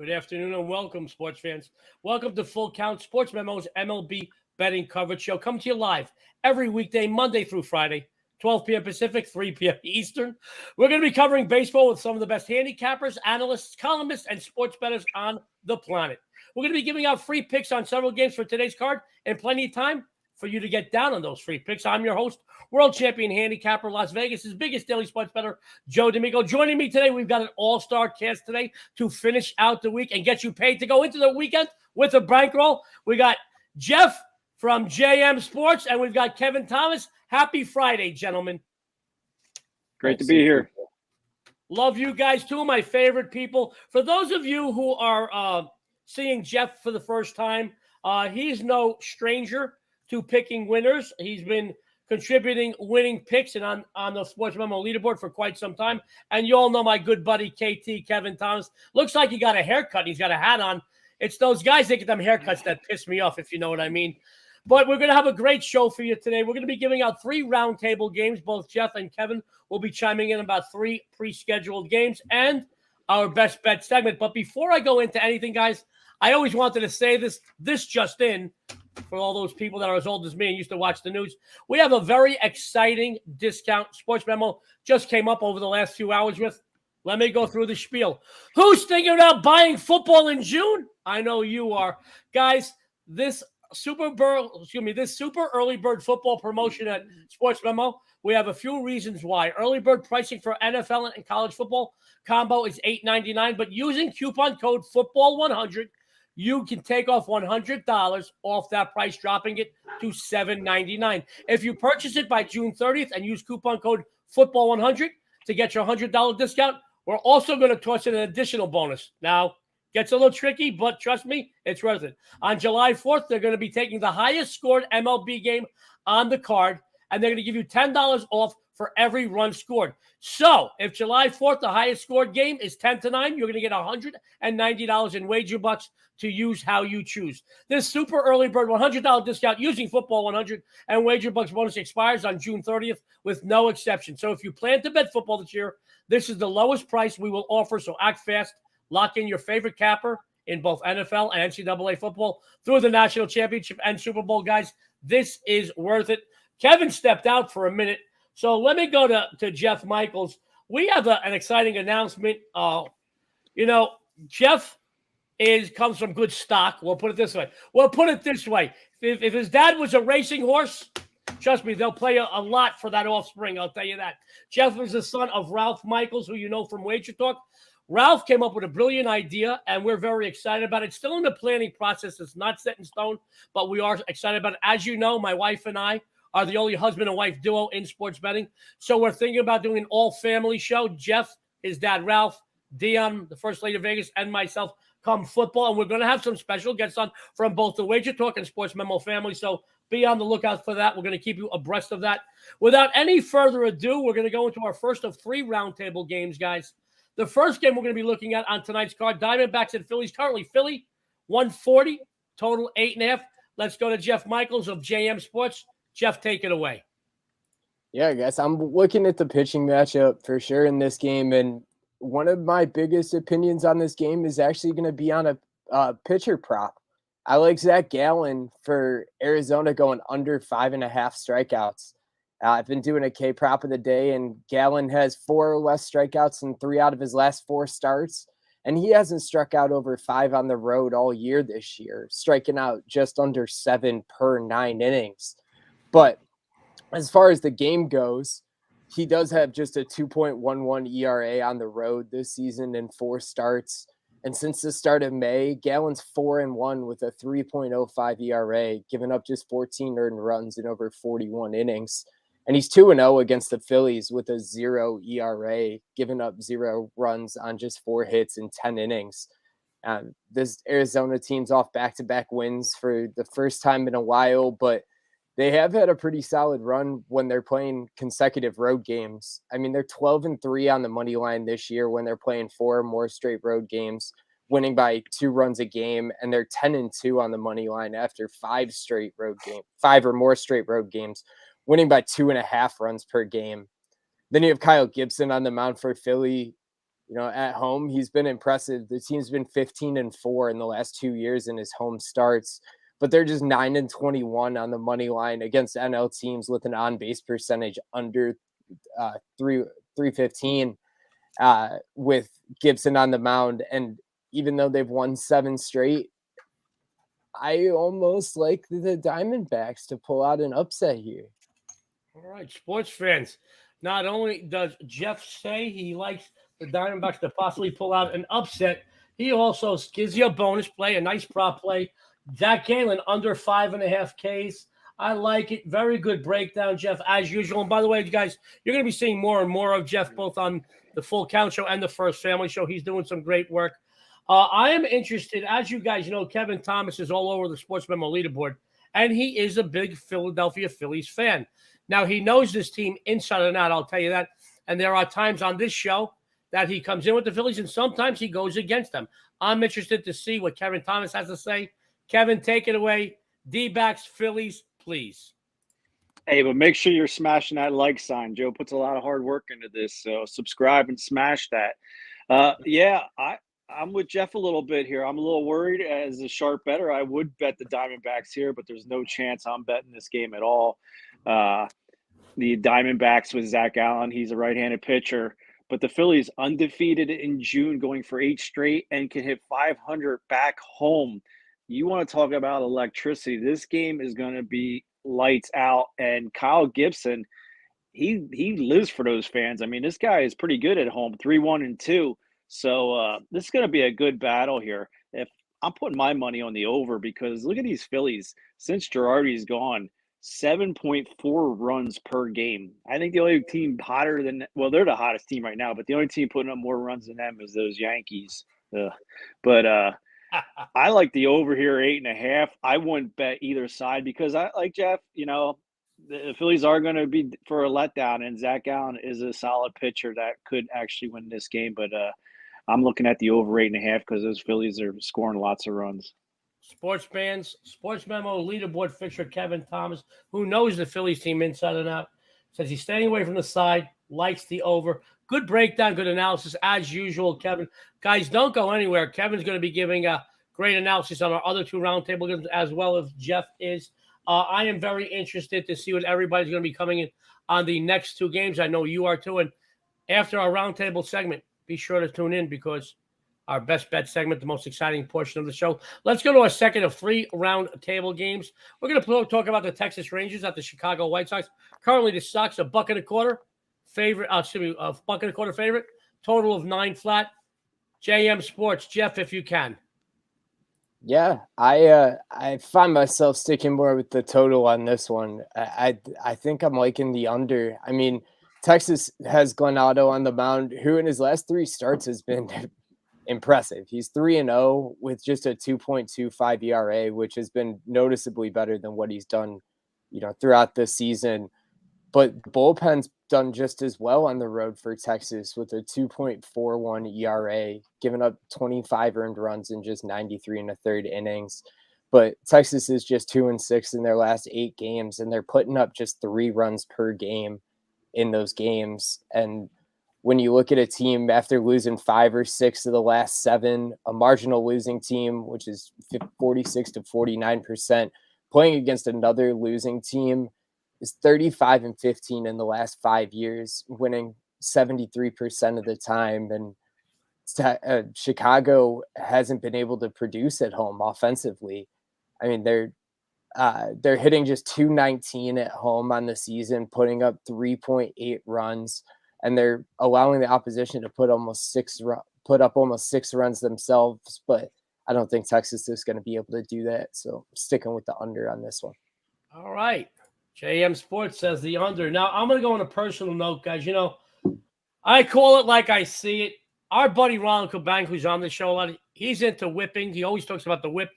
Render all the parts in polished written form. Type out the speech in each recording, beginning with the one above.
Good afternoon and welcome, sports fans. Welcome to Full Count Sports Memo's MLB betting coverage show. Come to you live every weekday, Monday through Friday, 12 p.m. Pacific, 3 p.m. Eastern. We're going to be covering baseball with some of the best handicappers, analysts, columnists, and sports bettors on the planet. We're going to be giving out free picks on several games for today's card and plenty of time for you to get down on those free picks. I'm your host, world champion handicapper, Las Vegas' biggest daily sports bettor, Joe D'Amico. Joining me today, we've got an all-star cast today to finish out the week and get you paid to go into the weekend with a bankroll. We got Jeff from JM Sports, and we've got Kevin Thomas. Happy Friday, gentlemen. Great to be here. Love you guys, two of my favorite people. For those of you who are seeing Jeff for the first time, he's no stranger to picking winners. He's been contributing winning picks and on the Sports Memo leaderboard for quite some time. And you all know my good buddy, KT, Kevin Thomas. Looks like he got a haircut. And he's got a hat on. It's those guys that get them haircuts that piss me off, if you know what I mean. But we're going to have a great show for you today. We're going to be giving out 3 roundtable games. Both Jeff and Kevin will be chiming in about 3 pre-scheduled games and our best bet segment. But before I go into anything, guys, I always wanted to say this just in, for all those people that are as old as me and used to watch the news. We have a very exciting discount. Sports Memo just came up over the last few hours with. Let me go through the spiel. Who's thinking about buying football in June? I know you are. Guys, this super early bird football promotion at Sports Memo, we have a few reasons why. Early bird pricing for NFL and college football combo is $8.99, but using coupon code football100, you can take off $100 off that price, dropping it to $7.99. If you purchase it by June 30th and use coupon code football100 to get your $100 discount, we're also going to toss in an additional bonus. Now, gets a little tricky, but trust me, it's worth it. On July 4th, they're going to be taking the highest scored MLB game on the card, and they're going to give you $10 off for every run scored. So if July 4th, the highest scored game is 10-9, you're going to get $190 in wager bucks to use how you choose. This super early bird $100 discount using Football 100 and wager bucks bonus expires on June 30th with no exception. So if you plan to bet football this year, this is the lowest price we will offer, so act fast. Lock in your favorite capper in both NFL and NCAA football through the national championship and Super Bowl, guys. This is worth it. Kevin stepped out for a minute, so let me go to Jeff Michaels. We have an exciting announcement. Jeff comes from good stock. We'll put it this way. If his dad was a racing horse, trust me, they'll play a lot for that offspring, I'll tell you that. Jeff is the son of Ralph Michaels, who you know from Wager Talk. Ralph came up with a brilliant idea, and we're very excited about it. It's still in the planning process. It's not set in stone, but we are excited about it. As you know, my wife and I are the only husband and wife duo in sports betting. So we're thinking about doing an all-family show. Jeff, his dad, Ralph, Dion, the First Lady of Vegas, and myself come football. And we're going to have some special guests on from both the Wager Talk and Sports Memo family. So be on the lookout for that. We're going to keep you abreast of that. Without any further ado, we're going to go into our first of 3 roundtable games, guys. The first game we're going to be looking at on tonight's card, Diamondbacks and Phillies. Currently, Philly, 140, total 8.5. Let's go to Jeff Michaels of JM Sports. Jeff, take it away. Yeah, I guess I'm looking at the pitching matchup for sure in this game. And one of my biggest opinions on this game is actually going to be on a pitcher prop. I like Zach Gallen for Arizona going under 5.5 strikeouts. I've been doing a K prop of the day, and Gallen has 4 or less strikeouts in 3 out of his last 4 starts. And he hasn't struck out over 5 on the road all year this year, striking out just under 7 per 9 innings. But as far as the game goes, he does have just a 2.11 ERA on the road this season in 4 starts. And since the start of May, Gallen's 4-1 with a 3.05 ERA, giving up just 14 earned runs in over 41 innings. And he's 2-0 against the Phillies with a 0 ERA, giving up 0 runs on just 4 hits in 10 innings. This Arizona team's off back-to-back wins for the first time in a while, but they have had a pretty solid run when they're playing consecutive road games. I mean, they're 12-3 on the money line this year when they're playing 4 or more straight road games, winning by 2 runs a game, and they're 10-2 on the money line after 5 or more straight road games, winning by 2.5 runs per game. Then you have Kyle Gibson on the mound for Philly. At home, he's been impressive. The team's been 15-4 in the last 2 years in his home starts, but they're just 9-21 on the money line against NL teams with an on-base percentage under 315 with Gibson on the mound. And even though they've won 7 straight, I almost like the Diamondbacks to pull out an upset here. All right, sports fans. Not only does Jeff say he likes the Diamondbacks to possibly pull out an upset, he also gives you a bonus play, a nice prop play. Zach Gallen under 5.5 Ks. I like it. Very good breakdown, Jeff, as usual. And by the way, you guys, you're going to be seeing more and more of Jeff both on the Full Count Show and the First Family Show. He's doing some great work. I am interested, as you guys know, Kevin Thomas is all over the SportsMemo leaderboard, and he is a big Philadelphia Phillies fan. Now, he knows this team inside and out, I'll tell you that. And there are times on this show that he comes in with the Phillies, and sometimes he goes against them. I'm interested to see what Kevin Thomas has to say. Kevin, take it away. D-backs, Phillies, please. Hey, but make sure you're smashing that like sign. Joe puts a lot of hard work into this, so subscribe and smash that. I'm with Jeff a little bit here. I'm a little worried as a sharp bettor. I would bet the Diamondbacks here, but there's no chance I'm betting this game at all. The Diamondbacks with Zach Gallen, he's a right-handed pitcher, but the Phillies undefeated in June, going for 8 straight and can hit 500 back home. You want to talk about electricity. This game is going to be lights out, and Kyle Gibson, he lives for those fans. I mean, this guy is pretty good at home, 3-1-2. So this is going to be a good battle here. If I'm putting my money on the over, because look at these Phillies. Since Girardi's gone, 7.4 runs per game. I think the only team hotter than – well, they're the hottest team right now, but the only team putting up more runs than them is those Yankees. But I like the over here, 8.5. I wouldn't bet either side because I like Jeff, the Phillies are going to be for a letdown, and Zach Gallen is a solid pitcher that could actually win this game. But I'm looking at the over 8.5 because those Phillies are scoring lots of runs. Sports fans, SportsMemo leaderboard fixture Kevin Thomas, who knows the Phillies team inside and out, says he's staying away from the side, likes the over. Good breakdown, good analysis as usual, Kevin. Guys, don't go anywhere. Kevin's going to be giving a great analysis on our other 2 roundtable games as well as Jeff is. I am very interested to see what everybody's going to be coming in on the next 2 games. I know you are too. And after our roundtable segment, be sure to tune in because our best bet segment, the most exciting portion of the show. Let's go to our second of 3 round table games. We're going to talk about the Texas Rangers at the Chicago White Sox. Currently, the Sox are $1.25 favorite. $1.25 favorite. Total of 9 flat. JM Sports, Jeff, if you can. Yeah, I find myself sticking more with the total on this one. I think I'm liking the under. I mean, Texas has Glenn Otto on the mound, who in his last 3 starts has been impressive. He's 3-0 with just a 2.25 ERA, which has been noticeably better than what he's done, throughout the season. But bullpen's done just as well on the road for Texas with a 2.41 ERA, giving up 25 earned runs in just 93 1/3 innings. But Texas is just 2-6 in their last 8 games, and they're putting up just 3 runs per game in those games. And when you look at a team after losing 5 or 6 of the last 7, a marginal losing team, which is 46 to 49%, playing against another losing team is 35-15 in the last 5 years, winning 73% of the time. And Chicago hasn't been able to produce at home offensively. I mean, they're hitting just .219 at home on the season, putting up 3.8 runs, and they're allowing the opposition to put up almost 6 runs themselves. But I don't think Texas is going to be able to do that. So I'm sticking with the under on this one. All right. JM Sports says the under. Now, I'm going to go on a personal note, guys. I call it like I see it. Our buddy Ron Kubank, who's on the show a lot, he's into whipping. He always talks about the whip.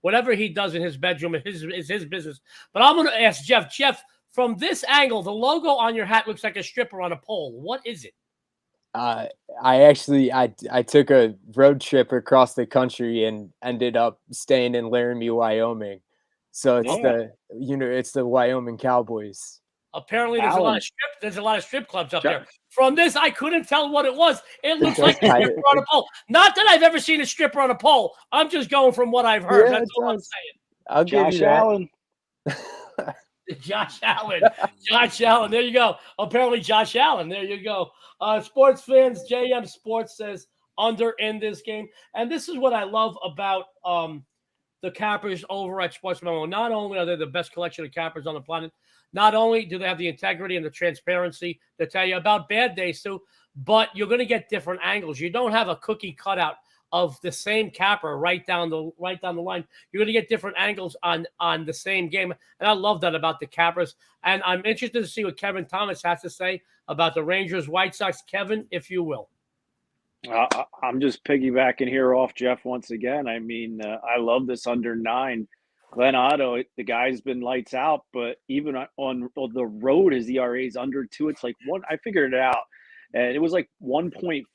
Whatever he does in his bedroom is his business. But I'm going to ask Jeff. Jeff, from this angle, the logo on your hat looks like a stripper on a pole. What is it? I took a road trip across the country and ended up staying in Laramie, Wyoming. So it's it's the Wyoming Cowboys. Apparently, there's a lot of strip clubs up there. Jeff. From this, I couldn't tell what it was. It looks does like a kind stripper of- on a pole. Not that I've ever seen a stripper on a pole. I'm just going from what I've heard. Yeah, That's it all I'm does. saying. I'll give you Josh that. Allen. Josh Allen. Josh Allen. There you go. Apparently, Josh Allen. There you go. Sports fans, JM Sports says under in this game. And this is what I love about the cappers over at SportsMemo. Not only are they the best collection of cappers on the planet, not only do they have the integrity and the transparency to tell you about bad days too, but you're going to get different angles. You don't have a cookie cutout of the same capper right down the line. You're going to get different angles on the same game, and I love that about the cappers. And I'm interested to see what Kevin Thomas has to say about the Rangers White Sox. Kevin, if you will. I'm just piggybacking here off Jeff once again. I mean, I love this under 9. Glenn Otto, the guy's been lights out, but even on the road, his ERA is under 2. It's like one. I figured it out, and it was like 1.4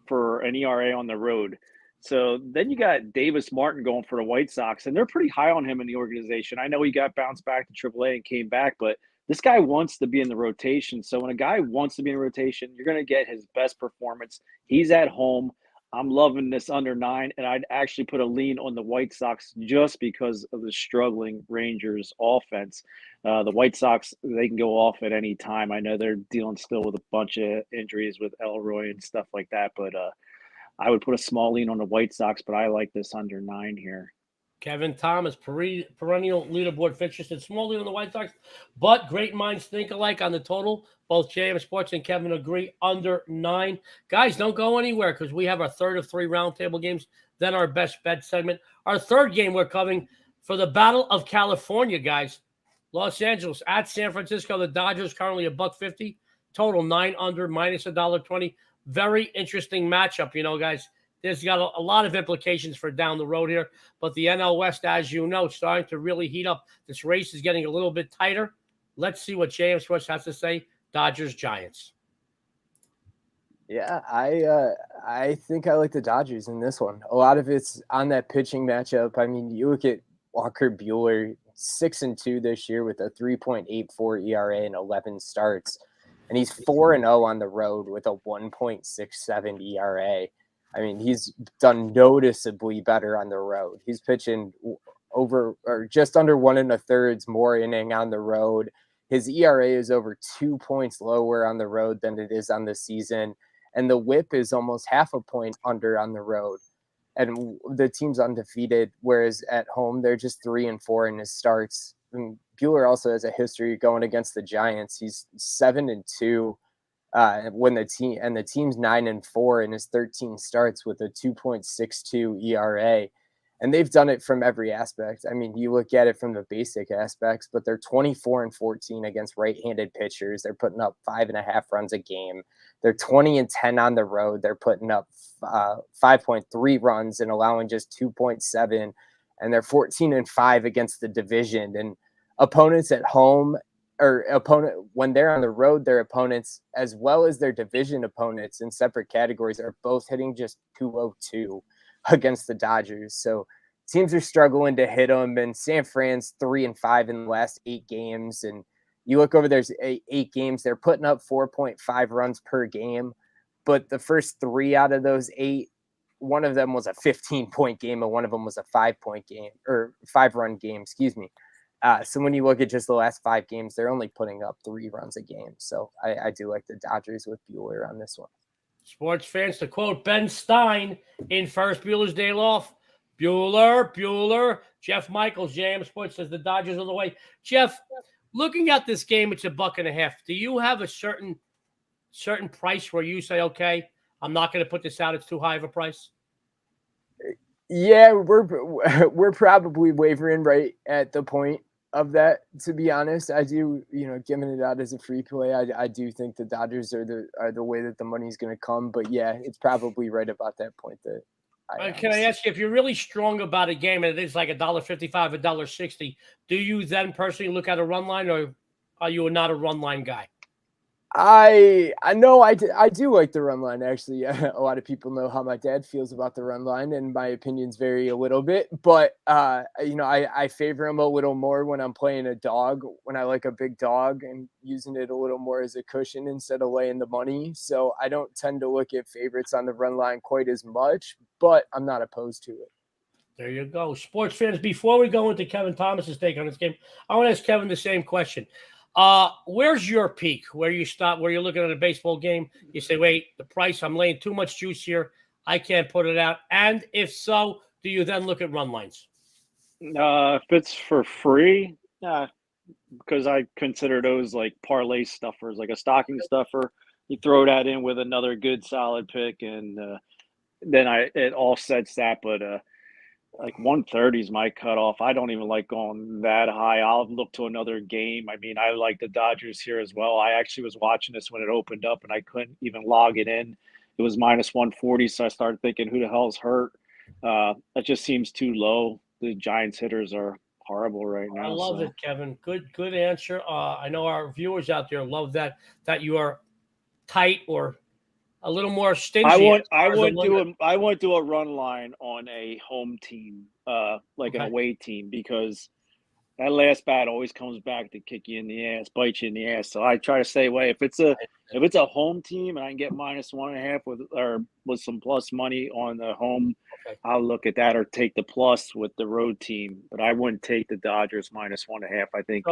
for an ERA on the road. So then you got Davis Martin going for the White Sox, and they're pretty high on him in the organization. I know he got bounced back to AAA and came back, but this guy wants to be in the rotation. So when a guy wants to be in rotation, you're going to get his best performance. He's at home. I'm loving this under 9, and I'd actually put a lean on the White Sox just because of the struggling Rangers offense. The White Sox, they can go off at any time. I know they're dealing still with a bunch of injuries with Elroy and stuff like that, but I would put a small lean on the White Sox, but I like this under 9 here. Kevin Thomas, perennial leaderboard fixture, said small lead on the White Sox, but great minds think alike on the total. Both JM Sports and Kevin agree under 9. Guys, don't go anywhere because we have our third of 3 roundtable games, then our best bet segment. Our third game we're covering for the Battle of California, guys. Los Angeles at San Francisco. The Dodgers currently $1.50. Total 9 under, minus $1.20. Very interesting matchup, guys. There's got a lot of implications for down the road here. But the NL West, as you know, starting to really heat up. This race is getting a little bit tighter. Let's see what JM Sports has to say. Dodgers, Giants. Yeah, I think I like the Dodgers in this one. A lot of it's on that pitching matchup. I mean, you look at Walker Buehler, 6-2 this year with a 3.84 ERA and 11 starts. And he's 4-0 on the road with a 1.67 ERA. I mean, he's done noticeably better on the road. He's pitching over or just under 1 1/3 more inning on the road. His ERA is over 2 points lower on the road than it is on the season. And the whip is almost half a point under on the road. And the team's undefeated, whereas at home, they're just 3-4 in his starts. And Buehler also has a history going against the Giants. He's 7-2. When the team's 9-4 in his 13 starts with a 2.62 ERA, and they've done it from every aspect. I mean, you look at it from the basic aspects, but they're 24-14 against right-handed pitchers. They're putting up 5.5 runs a game. They're 20-10 on the road. They're putting up 5.3 runs and allowing just 2.7, and they're 14-5 against the division. And opponents at home. When they're on the road, their opponents, as well as their division opponents in separate categories, are both hitting just 202 against the Dodgers. So teams are struggling to hit them, and San Fran's 3-5 in the last 8 games. And you look over there's 8 games, they're putting up 4.5 runs per game, but the first 3 out of those 8, one of them was a 15-point game, and one of them was a 5-point game or 5-run game. Excuse me. So when you look at just the last 5 games, they're only putting up 3 runs a game. So I do like the Dodgers with Buehler on this one. Sports fans, to quote Ben Stein in Ferris Bueller's Day Off, Bueller. Jeff Michaels, JM Sports, says the Dodgers are the way. Jeff, looking at this game, it's $1.50. Do you have a certain price where you say, okay, I'm not going to put this out, it's too high of a price? Yeah, we're probably wavering right at the point of that, to be honest. I do, giving it out as a free play, I do think the Dodgers are the way that the money's going to come. But yeah, it's probably right about that point that can I ask you, if you're really strong about a game and it is like $1.55, $1.60, do you then personally look at a run line, or are you not a run line guy? I know I do like the run line, actually. A lot of people know how my dad feels about the run line, and my opinions vary a little bit. But, I favor him a little more when I'm playing a dog, when I like a big dog and using it a little more as a cushion instead of laying the money. So I don't tend to look at favorites on the run line quite as much, but I'm not opposed to it. There you go. Sports fans, before we go into Kevin Thomas's take on this game, I want to ask Kevin the same question. Where's your peak? Where you stop, where you're looking at a baseball game, you say, wait, the price, I'm laying too much juice here. I can't put it out. And if so, do you then look at run lines? If it's for free, because I consider those like parlay stuffers, like a stocking stuffer. You throw that in with another good solid pick, and then it all sets that. But like 130 is my cutoff. I don't even like going that high. I'll look to another game. I mean, I like the Dodgers here as well. I actually was watching this when it opened up, and I couldn't even log it in. It was minus 140, so I started thinking, who the hell's hurt? That just seems too low. The Giants hitters are horrible right now. I love it, Kevin. Good answer. I know our viewers out there love that you are tight or a little more stingy. I wouldn't do a run line on a home team, like an away team, because that last bat always comes back to kick you in the ass, bite you in the ass. So I try to stay away. If it's a home team and I can get minus 1.5 with some plus money on the home, I'll look at that or take the plus with the road team. But I wouldn't take the Dodgers minus 1.5. I think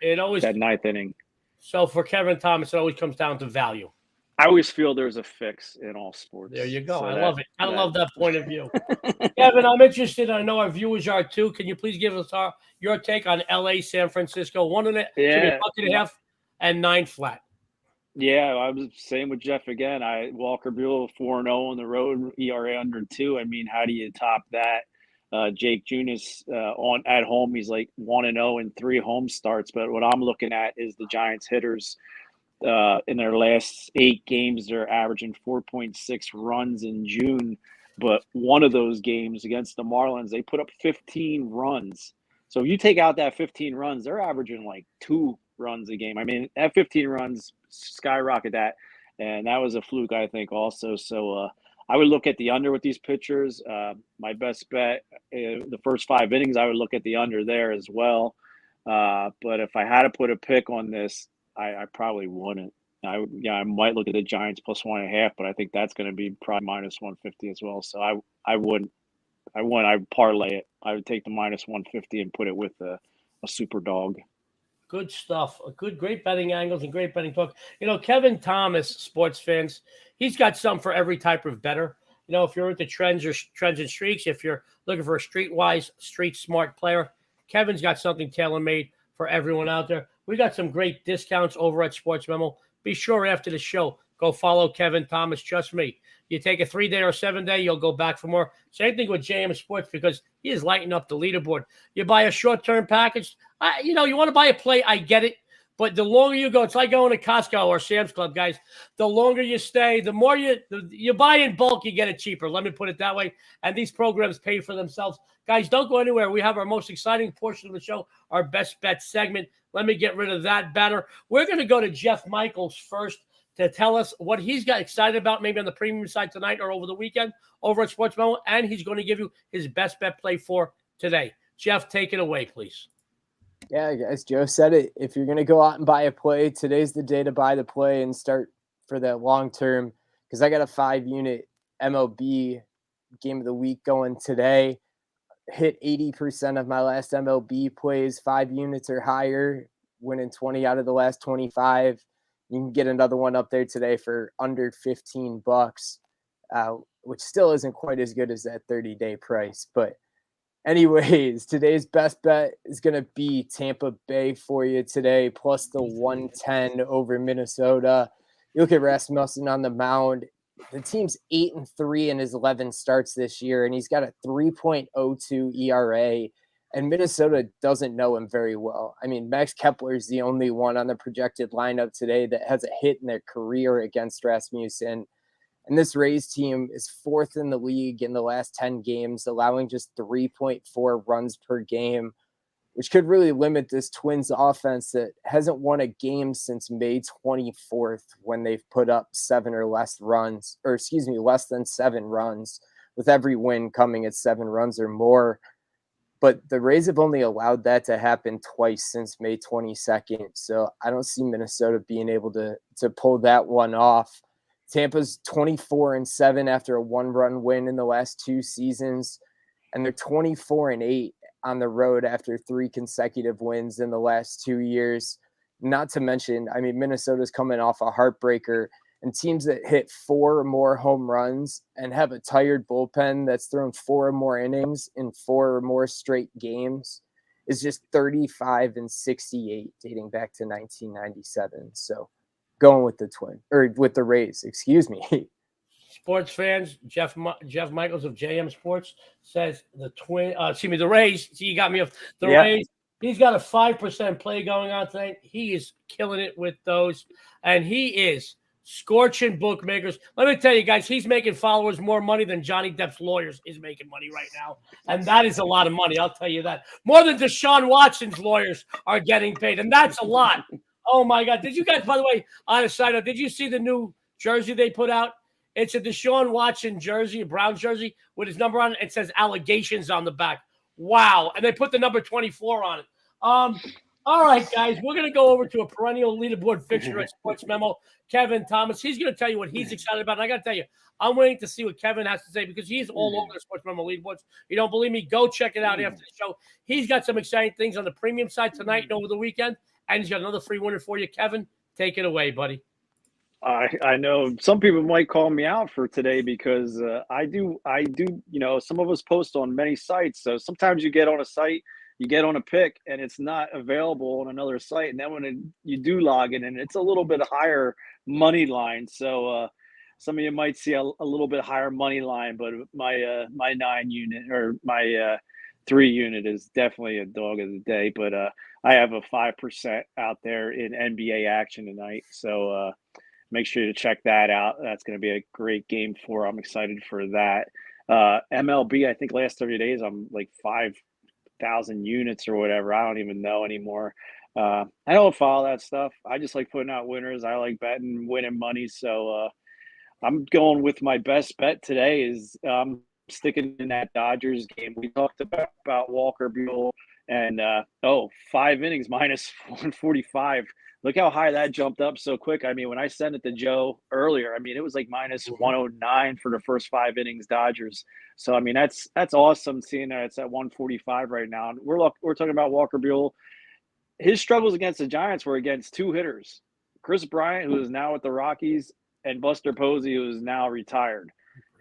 it always that ninth inning. So for Kevin Thomas, it always comes down to value. I always feel there's a fix in all sports. There you go. So I love it. I love that point of view. Kevin, I'm interested. I know our viewers are too. Can you please give us your take on LA, San Francisco? 1.5 and 9 flat. Yeah, I was saying with Jeff again. Walker Buehler 4-0 on the road, ERA under 2. I mean, how do you top that? Jake Junis at home, he's like 1-0 in 3 home starts. But what I'm looking at is the Giants hitters. In their last 8 games, they're averaging 4.6 runs in June. But one of those games against the Marlins, they put up 15 runs. So if you take out that 15 runs, they're averaging like 2 runs a game. I mean, that 15 runs skyrocket that. And that was a fluke, I think, also. So I would look at the under with these pitchers. My best bet, the first 5 innings, I would look at the under there as well. But if I had to put a pick on this, I probably wouldn't. I might look at the Giants plus 1.5, but I think that's going to be probably minus 150 as well. So I wouldn't. I would parlay it. I would take the minus 150 and put it with a super dog. Good stuff. Great betting angles and great betting talk. Kevin Thomas, sports fans, he's got some for every type of bettor. If you're into trends and streaks, if you're looking for a street-wise, street-smart player, Kevin's got something tailor-made for everyone out there. We got some great discounts over at SportsMemo. Be sure after the show, go follow Kevin Thomas. Trust me. You take a 3-day or 7-day, you'll go back for more. Same thing with JM Sports because he is lighting up the leaderboard. You buy a short-term package. You want to buy a play, I get it. But the longer you go, it's like going to Costco or Sam's Club, guys. The longer you stay, the more you buy in bulk, you get it cheaper. Let me put it that way. And these programs pay for themselves. Guys, don't go anywhere. We have our most exciting portion of the show, our best bet segment. Let me get rid of that banner. We're going to go to Jeff Michaels first to tell us what he's got excited about maybe on the premium side tonight or over the weekend over at SportsMemo, and he's going to give you his best bet play for today. Jeff, take it away, please. Yeah, guys, Joe said it. If you're going to go out and buy a play, today's the day to buy the play and start for that long term because I got a 5-unit MLB game of the week going today. Hit 80% of my last MLB plays, 5 units or higher, winning 20 out of the last 25. You can get another one up there today for under $15, which still isn't quite as good as that 30-day price. But anyways, today's best bet is going to be Tampa Bay for you today, plus the 110 over Minnesota. You look at Rasmussen on the mound. The team's 8-3 in his 11 starts this year, and he's got a 3.02 ERA. And Minnesota doesn't know him very well. I mean, Max Kepler is the only one on the projected lineup today that has a hit in their career against Rasmussen. And this Rays team is 4th in the league in the last 10 games, allowing just 3.4 runs per game. which could really limit this Twins offense that hasn't won a game since May 24th when they've put up less than 7 runs, with every win coming at 7 runs or more. But the Rays have only allowed that to happen twice since May 22nd. So I don't see Minnesota being able to pull that one off. Tampa's 24-7 after a 1-run win in the last 2 seasons, and they're 24-8 on the road after 3 consecutive wins in the last 2 years. Not to mention, I mean, Minnesota's coming off a heartbreaker, and teams that hit 4 or more home runs and have a tired bullpen that's thrown 4 or more innings in 4 or more straight games is just 35-68 dating back to 1997. So going with with the Rays, excuse me. Sports fans, Jeff Michaels of JM Sports says the Rays. See, you got me off the Rays. He's got a 5% play going on tonight. He is killing it with those, and he is scorching bookmakers. Let me tell you guys, he's making followers more money than Johnny Depp's lawyers is making money right now, and that is a lot of money. I'll tell you that. More than Deshaun Watson's lawyers are getting paid, and that's a lot. Oh my God! Did you guys, by the way, on a side note, did you see the new jersey they put out? It's a Deshaun Watson jersey, a brown jersey with his number on it. It says allegations on the back. Wow. And they put the number 24 on it. All right, guys, we're going to go over to a perennial leaderboard fixture at Sports Memo, Kevin Thomas. He's going to tell you what he's excited about. And I got to tell you, I'm waiting to see what Kevin has to say because he's all over the Sports Memo leaderboards. You don't believe me? Go check it out after the show. He's got some exciting things on the premium side tonight and over the weekend. And he's got another free winner for you. Kevin, take it away, buddy. I know some people might call me out for today because I do, some of us post on many sites. So sometimes you get on a site, you get on a pick and it's not available on another site. And then when you do log in and it's a little bit higher money line. So some of you might see a little bit higher money line, but my 9 unit or my 3 unit is definitely a dog of the day. But I have a 5% out there in NBA action tonight. So make sure to check that out. That's going to be a great game I'm excited for that. MLB, I think last 30 days, I'm like 5,000 units or whatever. I don't even know anymore. I don't follow that stuff. I just like putting out winners. I like betting, winning money. So I'm going with my best bet today is sticking in that Dodgers game. We talked about Walker Buehler and 5 innings minus 145. Look how high that jumped up so quick. I mean, when I sent it to Joe earlier, I mean, it was like minus 109 for the first 5 innings Dodgers. So, I mean, that's awesome seeing that it's at 145 right now. And we're talking about Walker Buehler. His struggles against the Giants were against 2 hitters, Chris Bryant, who is now with the Rockies, and Buster Posey, who is now retired.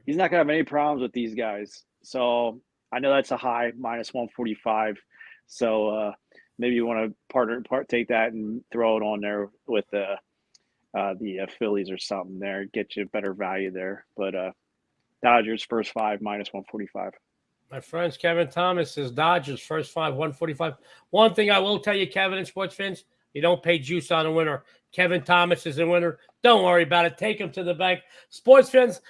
He's not going to have any problems with these guys. So I know that's a high, minus 145. So maybe you want to take that and throw it on there with the Phillies or something there, get you a better value there. But Dodgers first 5 minus 145. My friends, Kevin Thomas says Dodgers first 5, 145. One thing I will tell you, Kevin and sports fans, you don't pay juice on a winner. Kevin Thomas is a winner. Don't worry about it. Take him to the bank. Sports fans,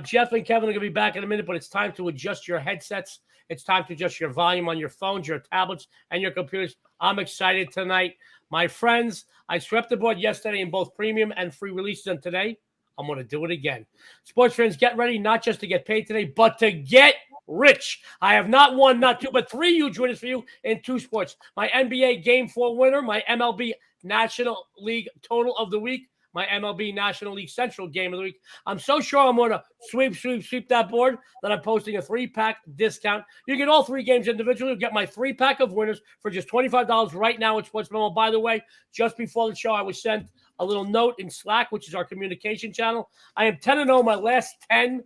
Jeff and Kevin are going to be back in a minute, but it's time to adjust your headsets. It's time to adjust your volume on your phones, your tablets, and your computers. I'm excited tonight. My friends, I swept the board yesterday in both premium and free releases, and today I'm going to do it again. Sports friends, get ready not just to get paid today, but to get rich. I have not 1, not 2, but 3 huge winners for you in 2 sports. My NBA Game 4 winner, my MLB National League Total of the Week, my MLB National League Central Game of the Week. I'm so sure I'm going to sweep that board that I'm posting a 3-pack discount. You get all 3 games individually. You'll get my 3-pack of winners for just $25 right now at Sports Memo. By the way, just before the show, I was sent a little note in Slack, which is our communication channel. I am 10-0 my last 10%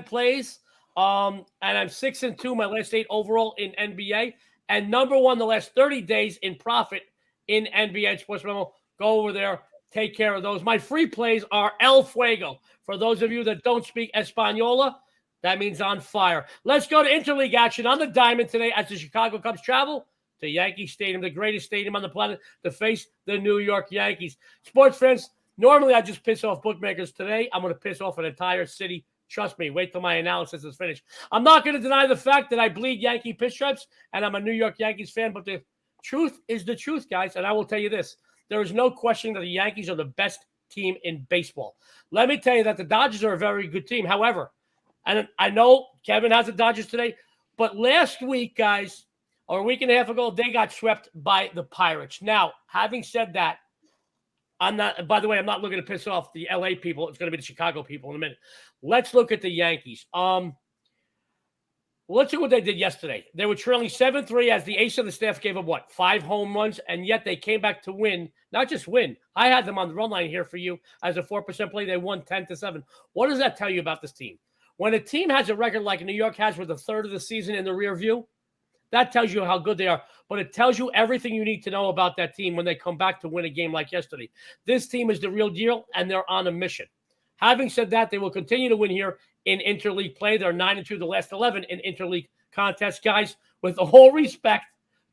plays. And I'm 6-2 my last 8 overall in NBA. And number 1 the last 30 days in profit in NBA Sports Memo. Go over there. Take care of those. My free plays are El Fuego. For those of you that don't speak Española, that means on fire. Let's go to interleague action on the Diamond today as the Chicago Cubs travel to Yankee Stadium, the greatest stadium on the planet, to face the New York Yankees. Sports fans, normally I just piss off bookmakers. Today, I'm going to piss off an entire city Trust me, wait till my analysis is finished. I'm not going to deny the fact that I bleed Yankee pinstripes, and I'm a New York Yankees fan, but the truth is the truth, guys, and I will tell you this. There is no question that the Yankees are the best team in baseball. Let me tell you that the Dodgers are a very good team. However, and I know Kevin has the Dodgers today, but last week, guys, or a week and a half ago, they got swept by the Pirates. Now, having said that, I'm not looking to piss off the LA people. It's going to be the Chicago people in a minute. Let's look at the Yankees. Let's see what they did yesterday. They were trailing 7-3 as the ace of the staff gave up, 5 home runs, and yet they came back to win. Not just win. I had them on the run line here for you as a 4% play. They won 10-7. What does that tell you about this team? When a team has a record like New York has with a third of the season in the rear view, that tells you how good they are. But it tells you everything you need to know about that team when they come back to win a game like yesterday. This team is the real deal, and they're on a mission. Having said that, they will continue to win here in interleague play. They're 9-2 the last 11 in interleague contests. Guys, with all respect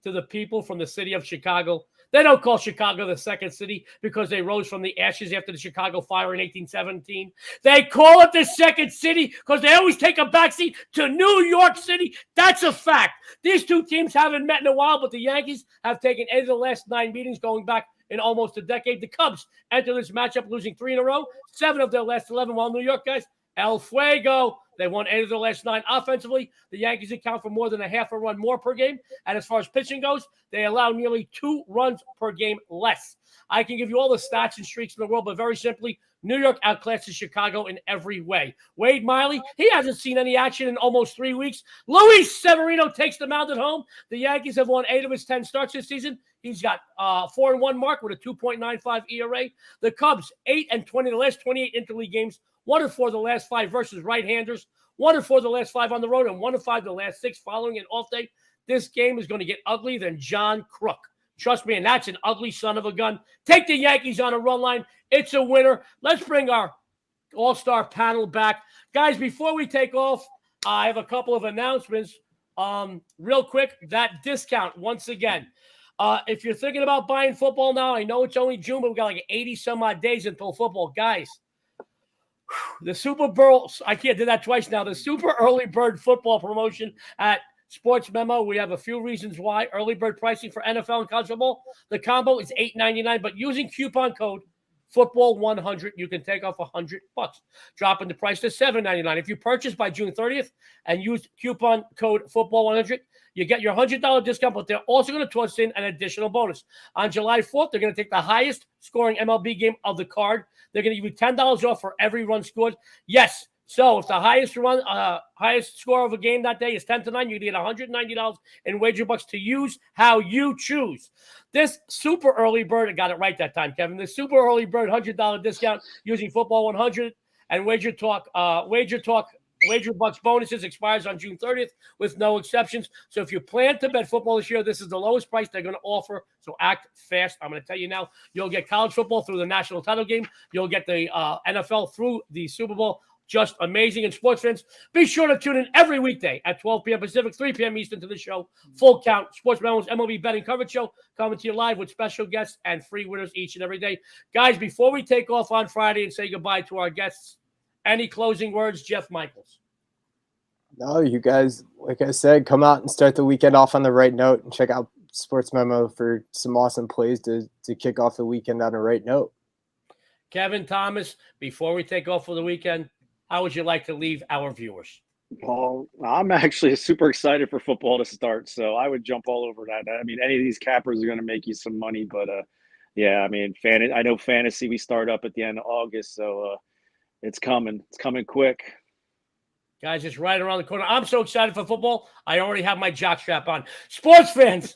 to the people from the city of Chicago, they don't call Chicago the second city because they rose from the ashes after the Chicago fire in 1817. They call it the second city because they always take a backseat to New York City. That's a fact. These two teams haven't met in a while, but the Yankees have taken 8 of the last 9 meetings going back in almost a decade. The Cubs enter this matchup losing 3 in a row, 7 of their last 11, while New York, guys, El Fuego. They won 8 of their last 9 offensively. The Yankees account for more than a half a run more per game. And as far as pitching goes, they allow nearly 2 runs per game less. I can give you all the stats and streaks in the world, but very simply, New York outclasses Chicago in every way. Wade Miley, he hasn't seen any action in almost 3 weeks. Luis Severino takes the mound at home. The Yankees have won 8 of his 10 starts this season. He's got 4-1 mark with a 2.95 ERA. The Cubs, 8-20 the last 28 interleague games. 1-4 the last 5 versus right-handers. 1-4 the last 5 on the road, and 1-5 the last 6 following an off day. This game is going to get ugly than John Crook. Trust me, and that's an ugly son of a gun. Take the Yankees on a run line. It's a winner. Let's bring our all-star panel back. Guys, before we take off, I have a couple of announcements. Real quick, that discount, once again. If you're thinking about buying football now, I know it's only June, but we've got like 80-some-odd days until football. Guys, the Super Bowl, I can't do that twice now. The Super Early Bird Football promotion at SportsMemo. We have a few reasons why. Early bird pricing for NFL and college football. The combo is $8.99, but using coupon code Football100, you can take off $100, dropping the price to $7.99. If you purchase by June 30th and use coupon code Football100, you get your $100 discount, but they're also going to toss in an additional bonus. On July 4th, they're going to take the highest scoring MLB game of the card. They're going to give you $10 off for every run scored. Yes. So if the highest score of a game that day is 10-9, you get $190 in wager bucks to use how you choose. This super early bird, I got it right that time, Kevin. The super early bird $100 discount using Football 100 and Wager Bucks bonuses expires on June 30th with no exceptions. So if you plan to bet football this year, this is the lowest price they're going to offer. So act fast. I'm going to tell you now, you'll get college football through the national title game. You'll get the NFL through the Super Bowl. Just amazing. And sports fans, be sure to tune in every weekday at 12 p.m. Pacific, 3 p.m. Eastern to the show. Full Count, SportsMemo's MLB betting coverage show, coming to you live with special guests and free winners each and every day. Guys, before we take off on Friday and say goodbye to our guests, any closing words, Jeff Michaels? No, you guys, like I said, come out and start the weekend off on the right note and check out Sports Memo for some awesome plays to kick off the weekend on a right note. Kevin Thomas, before we take off for the weekend, how would you like to leave our viewers? Well, I'm actually super excited for football to start, so I would jump all over that. I mean, any of these cappers are going to make you some money, but yeah, I mean, I know fantasy we start up at the end of August, so it's coming. It's coming quick. Guys, it's right around the corner. I'm so excited for football. I already have my jockstrap on. Sports fans,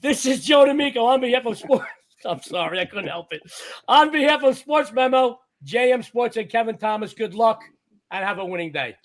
this is Joe D'Amico on behalf of Sports. I'm sorry, I couldn't help it. On behalf of Sports Memo, JM Sports, and Kevin Thomas, good luck and have a winning day.